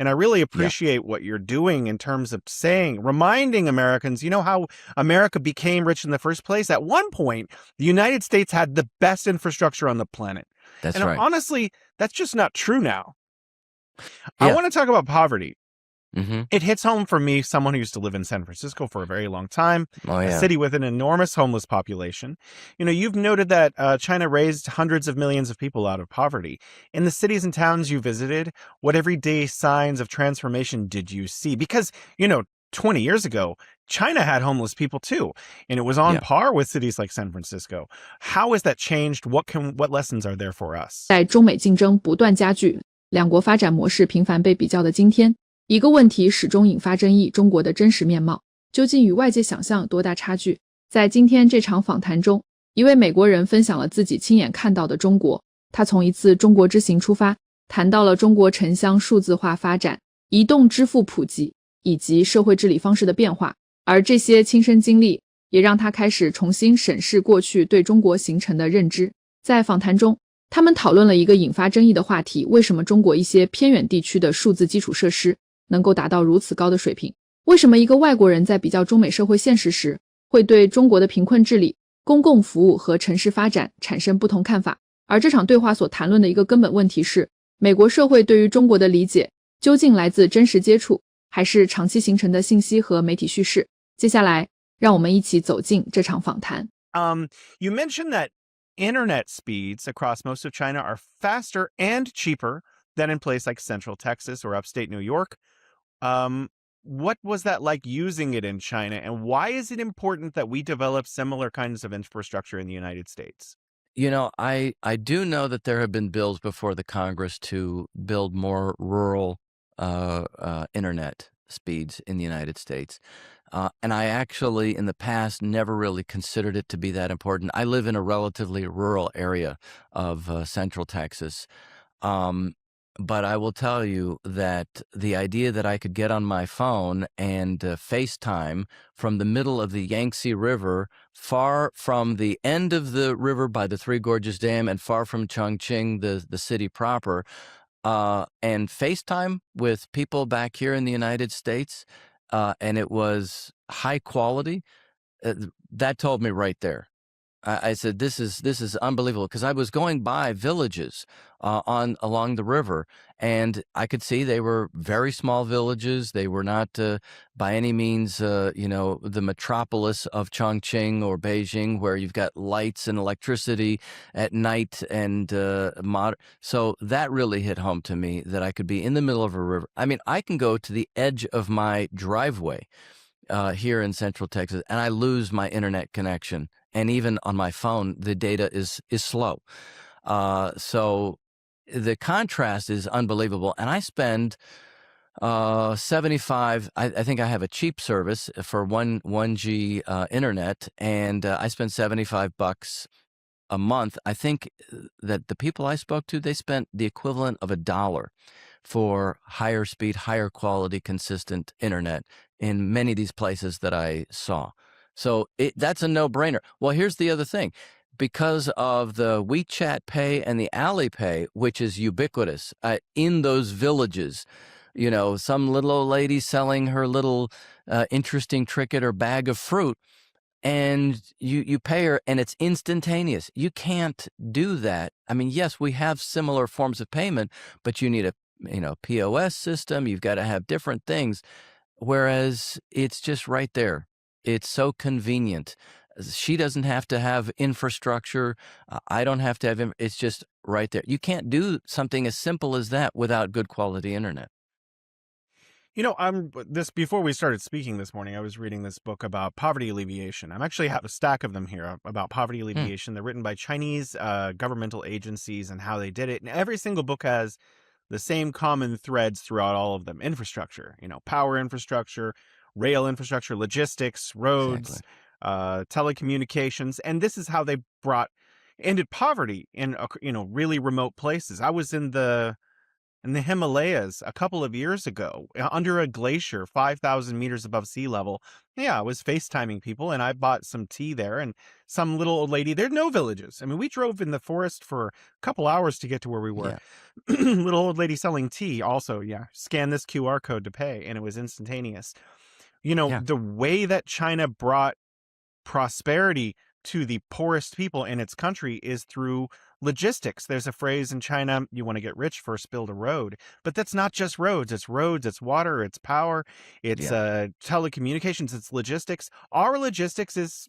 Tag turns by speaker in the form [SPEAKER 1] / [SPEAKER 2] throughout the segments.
[SPEAKER 1] And I really
[SPEAKER 2] Yeah.
[SPEAKER 1] appreciate what you're doing in terms of reminding Americans, how America became rich in the first place. At one point, the United States had the best infrastructure on the planet.
[SPEAKER 2] That's
[SPEAKER 1] And
[SPEAKER 2] right.
[SPEAKER 1] honestly, that's just not true now. I
[SPEAKER 2] Yeah.
[SPEAKER 1] want to talk about poverty.
[SPEAKER 2] Mm-hmm.
[SPEAKER 1] It hits home for me, someone who used to live in San Francisco for a very long time,
[SPEAKER 2] Oh,
[SPEAKER 1] a
[SPEAKER 2] yeah.
[SPEAKER 1] city with an enormous homeless population. You've noted that China raised hundreds of millions of people out of poverty. In the cities and towns you visited, what everyday signs of transformation did you see? Because, 20 years ago, China had homeless people too, and it was on
[SPEAKER 2] Yeah.
[SPEAKER 1] par with cities like San Francisco. How has that changed? What lessons are there for us?
[SPEAKER 3] 在中美竞争不断加剧，两国发展模式频繁被比较的今天，一个问题始终引发争议：中国的真实面貌究竟与外界想象有多大差距？在今天这场访谈中，一位美国人分享了自己亲眼看到的中国。他从一次中国之行出发，谈到了中国城乡数字化发展、移动支付普及以及社会治理方式的变化。而这些亲身经历也让他开始重新审视过去对中国形成的认知。在访谈中，他们讨论了一个引发争议的话题：为什么中国一些偏远地区的数字基础设施能够达到如此高的水平？为什么一个外国人在比较中美社会现实时，会对中国的贫困治理、公共服务和城市发展产生不同看法？而这场对话所谈论的一个根本问题是，美国社会对于中国的理解究竟来自真实接触，还是长期形成的信息和媒体叙事？接下来，让我们一起走进这场访谈。
[SPEAKER 1] You mentioned that internet speeds across most of China are faster and cheaper than in places like Central Texas or upstate New York. What was that like using it in China, and why is it important that we develop similar kinds of infrastructure in the United States?
[SPEAKER 2] I do know that there have been bills before the Congress to build more rural internet speeds in the United States. And I actually, in the past, never really considered it to be that important. I live in a relatively rural area of Central Texas. But I will tell you that the idea that I could get on my phone and FaceTime from the middle of the Yangtze River, far from the end of the river by the Three Gorges Dam and far from Chongqing, the city proper, and FaceTime with people back here in the United States, and it was high quality, that told me right there. I said, this is unbelievable, because I was going by villages along the river, and I could see they were very small villages. They were not by any means, the metropolis of Chongqing or Beijing, where you've got lights and electricity at night and so that really hit home to me, that I could be in the middle of a river. I mean, I can go to the edge of my driveway here in Central Texas, and I lose my internet connection. And even on my phone, the data is slow. So the contrast is unbelievable. And I spend 75. I think I have a cheap service for 1G internet, and I spend $75 a month. I think that the people I spoke to, they spent the equivalent of $1 for higher speed, higher quality, consistent internet in many of these places that I saw. So that's a no-brainer. Well, here's the other thing. Because of the WeChat Pay and the Alipay, which is ubiquitous in those villages, some little old lady selling her little interesting trinket or bag of fruit, and you pay her, and it's instantaneous. You can't do that. I mean, yes, we have similar forms of payment, but you need a POS system. You've got to have different things, whereas it's just right there. It's so convenient. She doesn't have to have infrastructure. I don't have to have it's just right there. You can't do something as simple as that without good quality internet.
[SPEAKER 1] Before we started speaking this morning, I was reading this book about poverty alleviation. I actually have a stack of them here about poverty alleviation. They're written by Chinese governmental agencies and how they did it. And every single book has the same common threads throughout all of them. Infrastructure, power infrastructure, rail infrastructure, logistics, roads, telecommunications. And this is how they ended poverty in, really remote places. I was in the in the Himalayas a couple of years ago under a glacier 5,000 meters above sea level. Yeah, I was FaceTiming people and I bought some tea there, and some little old lady. There are no villages. I mean, we drove in the forest for a couple hours to get to where we were.
[SPEAKER 2] Yeah.
[SPEAKER 1] Little old lady selling tea also. Yeah, scan this QR code to pay, and it was instantaneous.
[SPEAKER 2] Yeah.
[SPEAKER 1] The way that China brought prosperity to the poorest people in its country is through logistics. There's a phrase in China, you want to get rich, first build a road. But that's not just roads, it's water, it's power, it's
[SPEAKER 2] Yeah.
[SPEAKER 1] telecommunications, it's logistics. Our logistics is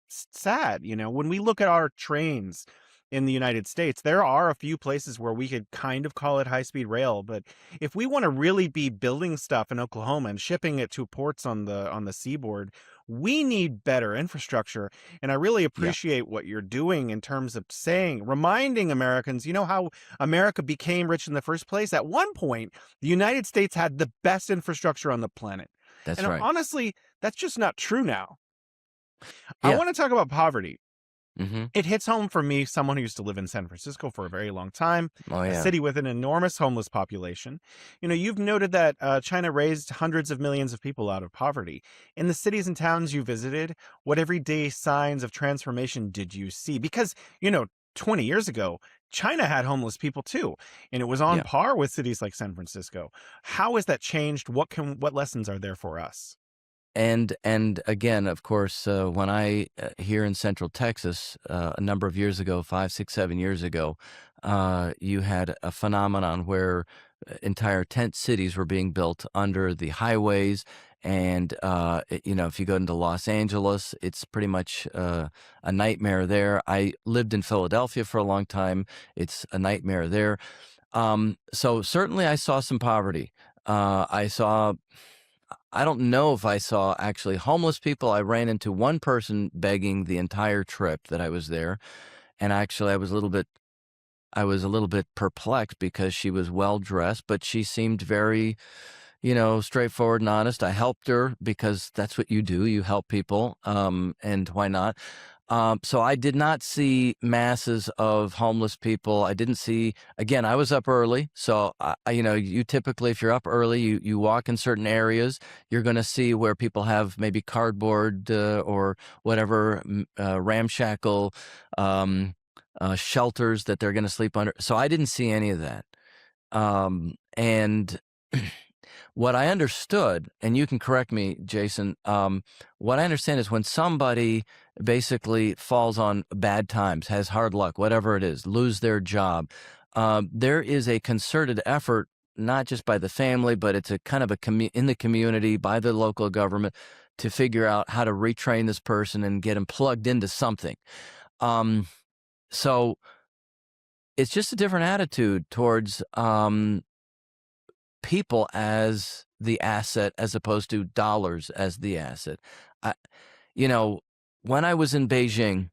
[SPEAKER 1] sad. When we look at our trains in the United States, there are a few places where we could kind of call it high-speed rail, but if we want to really be building stuff in Oklahoma and shipping it to ports on the seaboard, we need better infrastructure. And I really
[SPEAKER 2] Yeah.
[SPEAKER 1] appreciate what you're doing in terms of reminding Americans, how America became rich in the first place. At one point, the United States had the best infrastructure on the planet.
[SPEAKER 2] That's
[SPEAKER 1] And
[SPEAKER 2] right.
[SPEAKER 1] honestly, that's just not true now. I
[SPEAKER 2] Yeah.
[SPEAKER 1] want to talk about poverty.
[SPEAKER 2] Mm-hmm.
[SPEAKER 1] It hits home for me, someone who used to live in San Francisco for a very long time,
[SPEAKER 2] Oh,
[SPEAKER 1] a
[SPEAKER 2] yeah.
[SPEAKER 1] city with an enormous homeless population. You've noted that China raised hundreds of millions of people out of poverty. In the cities and towns you visited, what everyday signs of transformation did you see? Because, 20 years ago, China had homeless people too, and it was on
[SPEAKER 2] Yeah.
[SPEAKER 1] par with cities like San Francisco. How has that changed? What lessons are there for us?
[SPEAKER 2] And again, of course, when I here in Central Texas a number of years ago, 5, 6, 7 years ago, you had a phenomenon where entire tent cities were being built under the highways. And if you go into Los Angeles, it's pretty much a nightmare there. I lived in Philadelphia for a long time. It's a nightmare there. So certainly I saw some poverty. I don't know if I saw actually homeless people. I ran into one person begging the entire trip that I was there. And actually I was a little bit perplexed because she was well dressed, but she seemed very, straightforward and honest. I helped her because that's what you do. You help people. And why not? So I did not see masses of homeless people. I didn't see, again, I was up early. So, you typically, if you're up early, you walk in certain areas, you're going to see where people have maybe cardboard or whatever ramshackle shelters that they're going to sleep under. So I didn't see any of that. And what I understood, and you can correct me, Jason, what I understand is when somebody basically falls on bad times, has hard luck, whatever it is, lose their job, there is a concerted effort, not just by the family, but it's a kind of in the community, by the local government, to figure out how to retrain this person and get him plugged into something. So it's just a different attitude towards people as the asset as opposed to dollars as the asset. When I was in Beijing,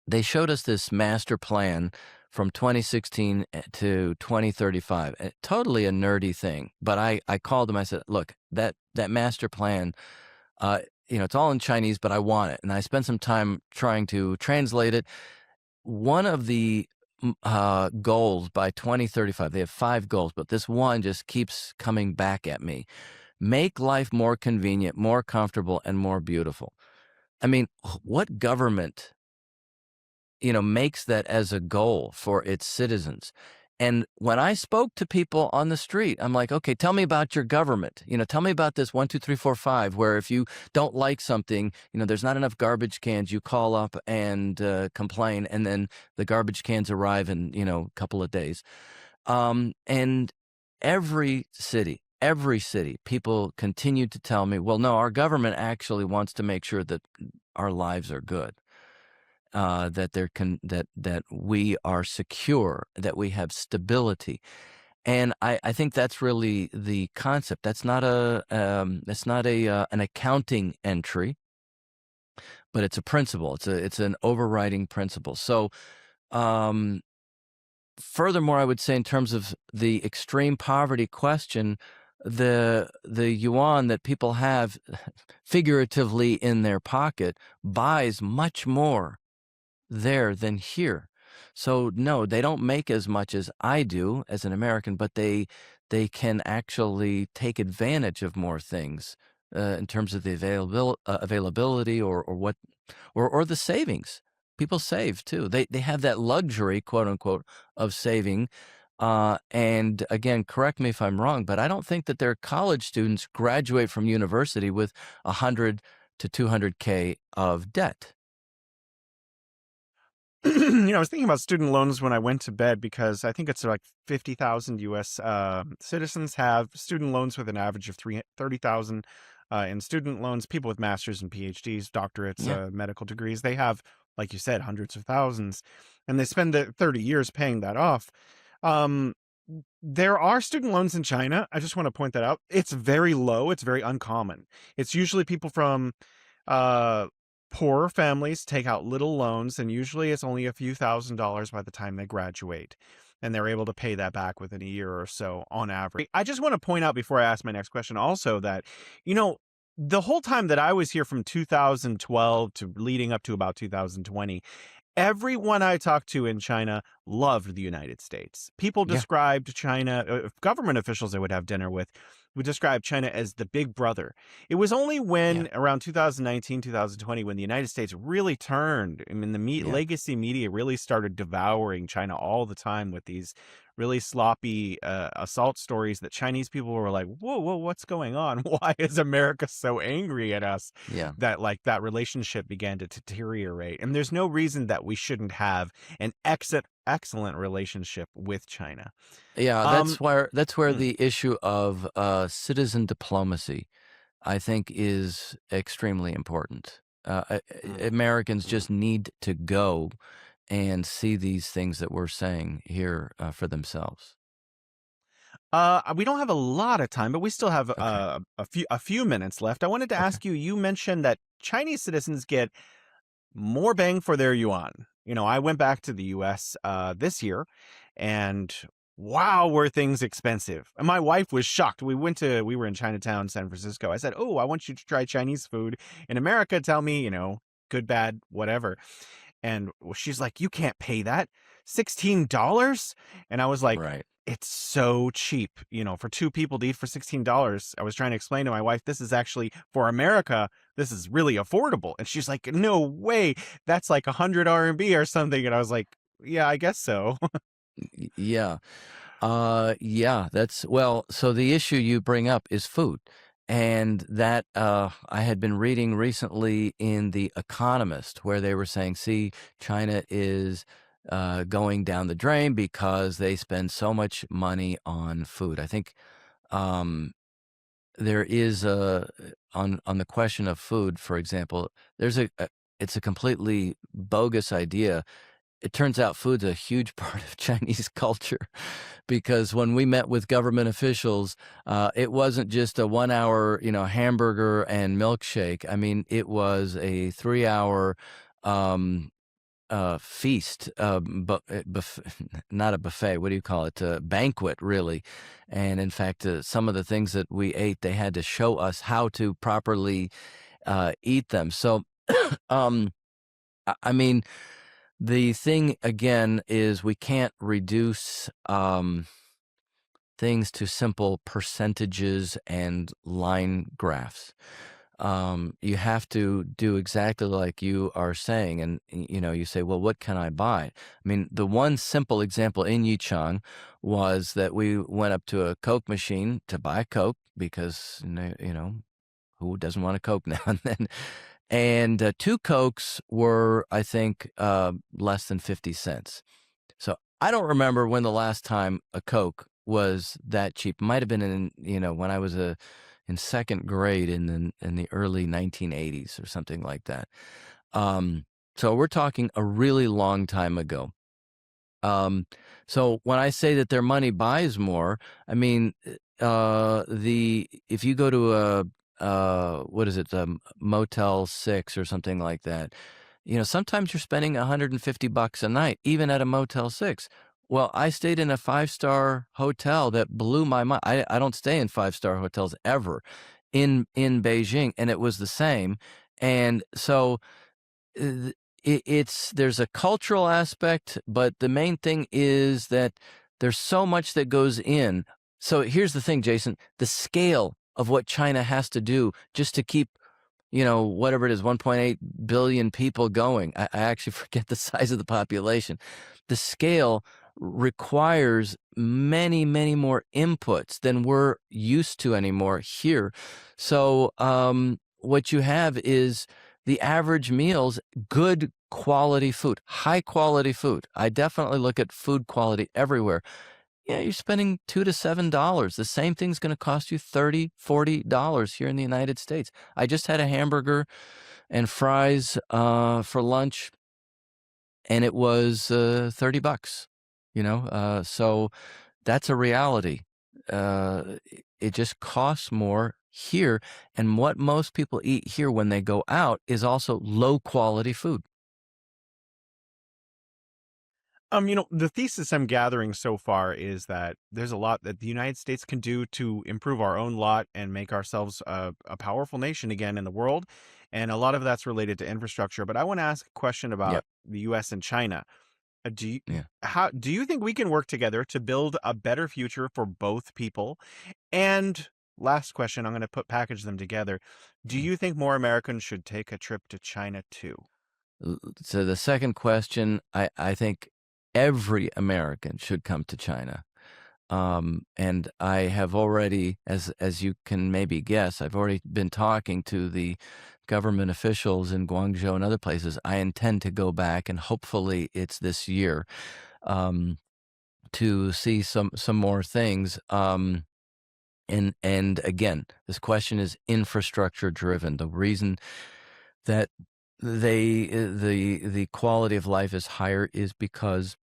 [SPEAKER 2] they showed us this master plan from 2016 to 2035. Totally a nerdy thing. But I called them. I said, look, that master plan, it's all in Chinese, but I want it. And I spent some time trying to translate it. One of the goals by 2035, they have 5 goals, but this one just keeps coming back at me. Make life more convenient, more comfortable, and more beautiful. I mean, what government, makes that as a goal for its citizens? And when I spoke to people on the street, I'm like, okay, tell me about your government. Tell me about this 1, 2, 3, 4, 5, where if you don't like something, there's not enough garbage cans, you call up and complain, and then the garbage cans arrive in, a couple of days. And every city, people continue to tell me, well, no, our government actually wants to make sure that our lives are good. That we are secure, that we have stability, and I think that's really the concept. That's not an accounting entry, but it's a principle. It's an overriding principle. So, furthermore, I would say in terms of the extreme poverty question, the yuan that people have figuratively in their pocket buys much more there than here. So no, they don't make as much as I do as an American, but they can actually take advantage of more things in terms of the availability or what or the savings. People save too. They have that luxury, quote unquote, of saving. And again, correct me if I'm wrong, but I don't think that their college students graduate from university with 100 to 200K of debt.
[SPEAKER 1] I was thinking about student loans when I went to bed because I think it's like 50,000 U.S. Citizens have student loans with an average of 30,000 in student loans. People with masters and PhDs, doctorates,
[SPEAKER 2] Yeah.
[SPEAKER 1] medical degrees, they have, like you said, hundreds of thousands, and they spend 30 years paying that off. Um, there are student loans in China. I just want to point that out. It's very low. It's very uncommon. It's usually people from uh, poorer families take out little loans, and usually it's only a few $1,000s by the time they graduate. And they're able to pay that back within a year or so on average. I just want to point out before I ask my next question also that, the whole time that I was here from 2012 to leading up to about 2020, everyone I talked to in China loved the United States. People
[SPEAKER 2] Yeah.
[SPEAKER 1] described China, government officials I would have dinner with, would describe China as the big brother. It was only when
[SPEAKER 2] Yeah.
[SPEAKER 1] around 2019, 2020, when the United States really turned, I mean,
[SPEAKER 2] Yeah.
[SPEAKER 1] legacy media really started devouring China all the time with these really sloppy assault stories that Chinese people were like, whoa, what's going on? Why is America so angry at us?
[SPEAKER 2] Yeah.
[SPEAKER 1] That like that relationship began to deteriorate. And there's no reason that we shouldn't have an excellent relationship with China.
[SPEAKER 2] Yeah,
[SPEAKER 1] Um,
[SPEAKER 2] that's where
[SPEAKER 1] mm,
[SPEAKER 2] the issue of citizen diplomacy, I think, is extremely important.
[SPEAKER 1] mm.
[SPEAKER 2] Americans just need to go and see these things that we're saying here for themselves.
[SPEAKER 1] We don't have a lot of time, but we still have
[SPEAKER 2] Okay.
[SPEAKER 1] a few minutes left. I wanted to
[SPEAKER 2] Okay.
[SPEAKER 1] ask you, you mentioned that Chinese citizens get more bang for their yuan. I went back to the US this year, and wow, were things expensive. And my wife was shocked. We were in Chinatown, San Francisco. I said, "Oh, I want you to try Chinese food in America. Tell me, good, bad, whatever." And she's like, "You can't pay that. $16?" And I was like,
[SPEAKER 2] Right.
[SPEAKER 1] it's so cheap, for two people to eat for $16. I was trying to explain to my wife, this is actually for America, this is really affordable. And she's like, no way. That's like 100 RMB or something. And I was like, yeah, I guess so.
[SPEAKER 2] Yeah. Yeah, so the issue you bring up is food. And that I had been reading recently in The Economist, where they were saying, see, China is going down the drain because they spend so much money on food. I think um, there is on the question of food, for example, it's a completely bogus idea. It turns out food's a huge part of Chinese culture because when we met with government officials, it wasn't just a 1 hour, hamburger and milkshake. I mean, it was a 3 hour feast, not a buffet. What do you call it? A banquet, really. And in fact, some of the things that we ate, they had to show us how to properly eat them. So, um, I mean, the thing again is we can't reduce things to simple percentages and line graphs. You have to do exactly like you are saying, and you say, well, what can I buy? I mean, the one simple example in Yichang was that we went up to a Coke machine to buy a Coke because who doesn't want a Coke now and then? And 2 Cokes were, I think, less than 50 cents. So I don't remember when the last time a Coke was that cheap. It might have been when I was in second grade in the early 1980s or something like that. So we're talking a really long time ago. So when I say that their money buys more, I mean if you go to what is it, Motel 6 or something like that, sometimes you're spending $150 a night, even at a Motel 6. Well, I stayed in a 5-star hotel that blew my mind. I don't stay in 5-star hotels ever in Beijing, and it was the same. And so there's a cultural aspect, but the main thing is that there's so much that goes in. So here's the thing, Jason, the scale of what China has to do just to keep, whatever it is, 1.8 billion people going. I actually forget the size of the population. The scale requires many, many more inputs than we're used to anymore here. So what you have is the average meals, good quality food, high quality food. I definitely look at food quality everywhere. Yeah, you're spending $2 to $7. The same thing's going to cost you $30, $40 here in the United States. I just had a hamburger and fries for lunch, and it was $30. So that's a reality. It just costs more here, and what most people eat here when they go out is also low quality food.
[SPEAKER 1] The thesis I'm gathering so far is that there's a lot that the United States can do to improve our own lot and make ourselves a powerful nation again in the world. And a lot of that's related to infrastructure. But I want to ask a question about
[SPEAKER 2] Yep.
[SPEAKER 1] the U.S. and China.
[SPEAKER 2] Yeah.
[SPEAKER 1] How do you think we can work together to build a better future for both people? And last question, I'm going to package them together. Do you think more Americans should take a trip to China too?
[SPEAKER 2] So the second question, I think every American should come to China. And I have already, as you can maybe guess, I've already been talking to the government officials in Guangzhou and other places. I intend to go back, and hopefully it's this year, to see some more things. And again, this question is infrastructure driven. The reason that the quality of life is higher is because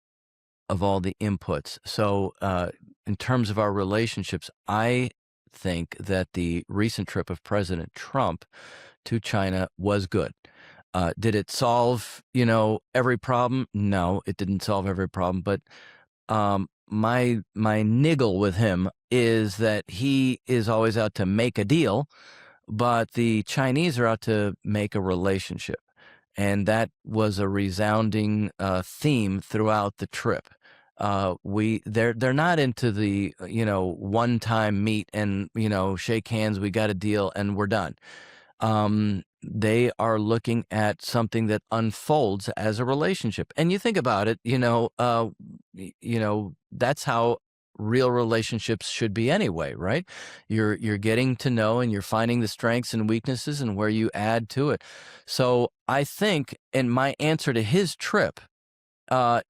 [SPEAKER 2] of all the inputs. So in terms of our relationships, I think that the recent trip of President Trump to China was good. Did it solve, every problem? No, it didn't solve every problem. But my niggle with him is that he is always out to make a deal, but the Chinese are out to make a relationship. And that was a resounding theme throughout the trip. They're not into the one-time meet and shake hands, we got a deal and we're done. They are looking at something that unfolds as a relationship. And you think about it, that's how real relationships should be anyway, right? You're getting to know, and you're finding the strengths and weaknesses and where you add to it. So I think, and my answer to his trip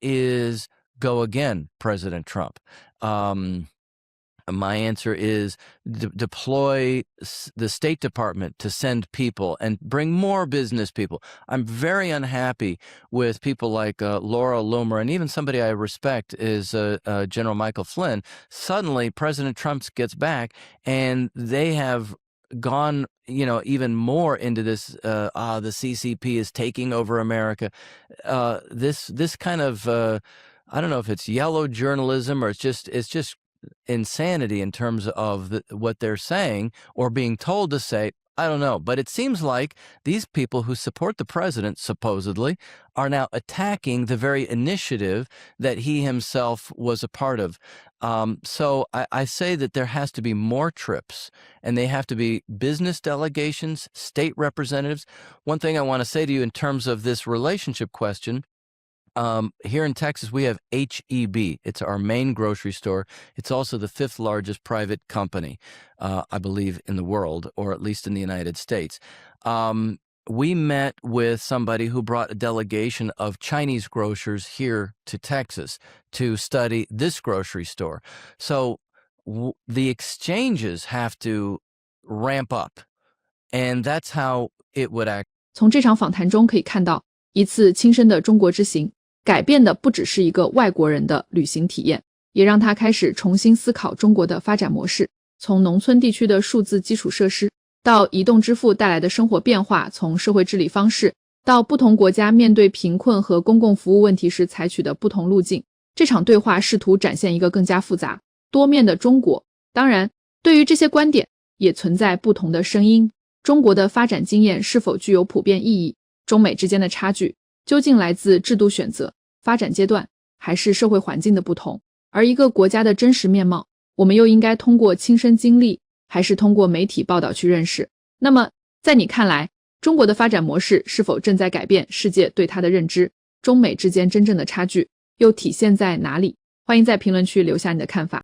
[SPEAKER 2] is go again, President Trump. My answer is deploy the State Department to send people and bring more business people. I'm very unhappy with people like Laura Loomer, and even somebody I respect is General Michael Flynn. Suddenly, President Trump gets back, and they have gone, even more into this. The CCP is taking over America. This kind of I don't know if it's yellow journalism or it's just insanity in terms of what they're saying or being told to say. I don't know, but it seems like these people who support the president, supposedly, are now attacking the very initiative that he himself was a part of. So I say that there has to be more trips, and they have to be business delegations, state representatives. One thing I want to say to you in terms of this relationship question, here in Texas, we have H-E-B. It's our main grocery store. It's also the 5th largest private company, I believe, in the world, or at least in the United States. We met with somebody who brought a delegation of Chinese grocers here to Texas to study this grocery store. So the exchanges have to ramp up, and that's how it would act.
[SPEAKER 3] 从这场访谈中可以看到，一次亲身的中国之行，改变的不只是一个外国人的旅行体验，也让他开始重新思考中国的发展模式。从农村地区的数字基础设施，到移动支付带来的生活变化，从社会治理方式，到不同国家面对贫困和公共服务问题时采取的不同路径。这场对话试图展现一个更加复杂、多面的中国。当然，对于这些观点，也存在不同的声音。中国的发展经验是否具有普遍意义？中美之间的差距究竟来自制度选择、发展阶段，还是社会环境的不同？而一个国家的真实面貌，我们又应该通过亲身经历，还是通过媒体报道去认识？那么，在你看来，中国的发展模式是否正在改变世界对它的认知？中美之间真正的差距又体现在哪里？欢迎在评论区留下你的看法。